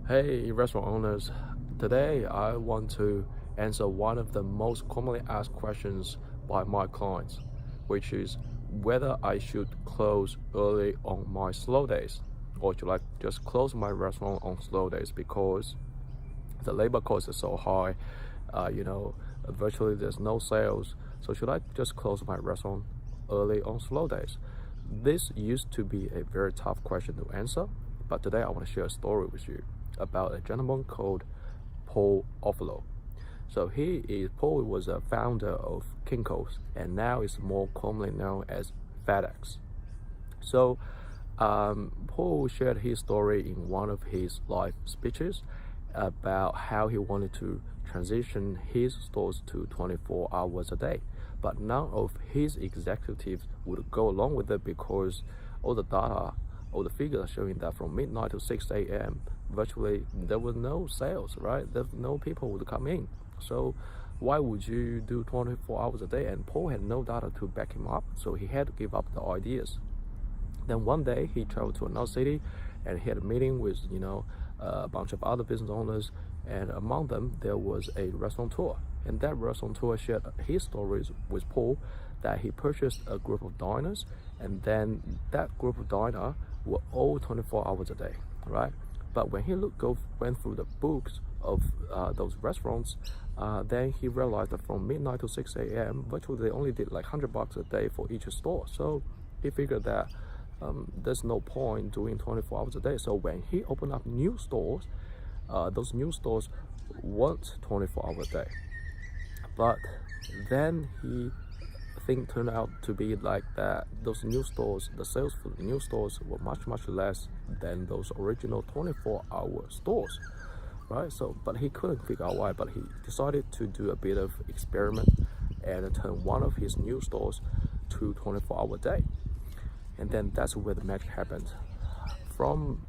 Hey restaurant owners, today I want to answer one of the most commonly asked questions by my clients, which is whether I should close early on my slow days or should I just close my restaurant on slow days because the labor cost is so high, virtually there's no sales. So should I just close my restaurant early on slow days? This used to be a very tough question to answer, but today I want to share a story with you about a gentleman called Paul Offalo. So Paul was a founder of Kinko's and now is more commonly known as FedEx. So Paul shared his story in one of his live speeches about how he wanted to transition his stores to 24 hours a day, but none of his executives would go along with it because all the data, all the figures showing that from midnight to 6 a.m. virtually there was no sales, right? No people would come in. So why would you do 24 hours a day? And Paul had no data to back him up, so he had to give up the ideas. Then one day he traveled to another city and he had a meeting with a bunch of other business owners, and among them there was a restaurateur, and that restaurateur shared his stories with Paul that he purchased a group of diners, and then that group of diners were all 24 hours a day, right? But when he went through the books of those restaurants, then he realized that from midnight to 6 a.m. virtually they only did like $100 a day for each store. So he figured that there's no point doing 24 hours a day. So when he opened up new stores, those new stores weren't 24 hours a day. But then thing turned out to be like that those new stores, the sales for the new stores were much less than those original 24-hour stores, right? So but he couldn't figure out why, but he decided to do a bit of experiment and turn one of his new stores to 24-hour day. And then that's where the magic happened. From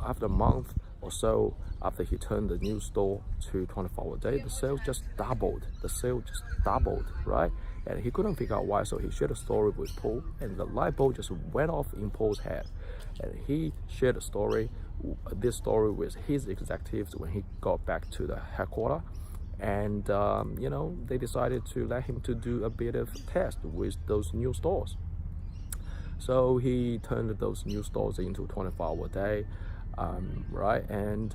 after a month or so after he turned the new store to 24-hour day, the sales just doubled. Right? And he couldn't figure out why, so he shared a story with Paul, and the light bulb just went off in Paul's head. And he shared this story with his executives when he got back to the headquarters. And they decided to let him to do a bit of test with those new stores. So he turned those new stores into 24-hour day, right? And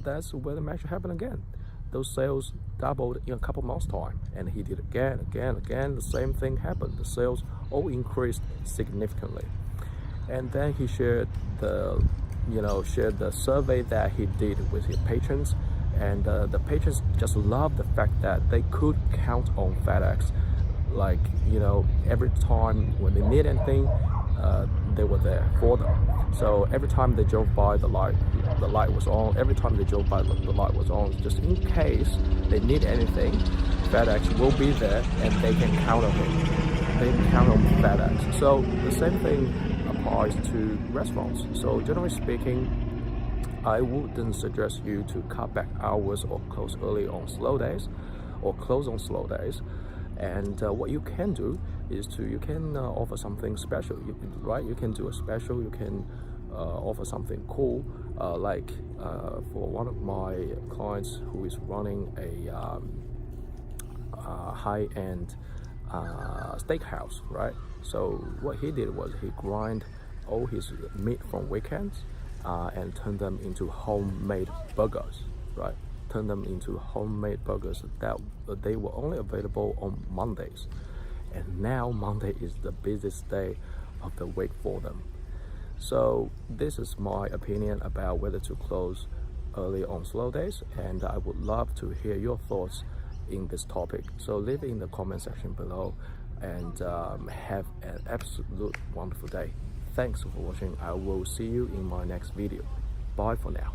that's where the magic happened again. Those sales doubled in a couple months' time, and he did again. The same thing happened. The sales all increased significantly. And then he shared the survey that he did with his patrons, and the patrons just loved the fact that they could count on FedEx. Like every time when they need anything, they were there for them. So every time they drove by, the light was on. Every time they drove by, the light was on. Just in case they need anything, FedEx will be there, and they can count on it. They can count on FedEx. So the same thing applies to restaurants. So generally speaking, I wouldn't suggest you to cut back hours or close early on slow days, or close on slow days. And what you can do is you can offer something special, right? You can do a special, you can offer something cool, like for one of my clients who is running a high-end steakhouse, right? So what he did was he grind all his meat from weekends and turned them into homemade burgers, right? Turn them into homemade burgers that they were only available on Mondays, and now Monday is the busiest day of the week for them. So this is my opinion about whether to close early on slow days, and I would love to hear your thoughts in this topic. So leave it in the comment section below, and have an absolute wonderful day. Thanks for watching. I will see you in my next video. Bye for now.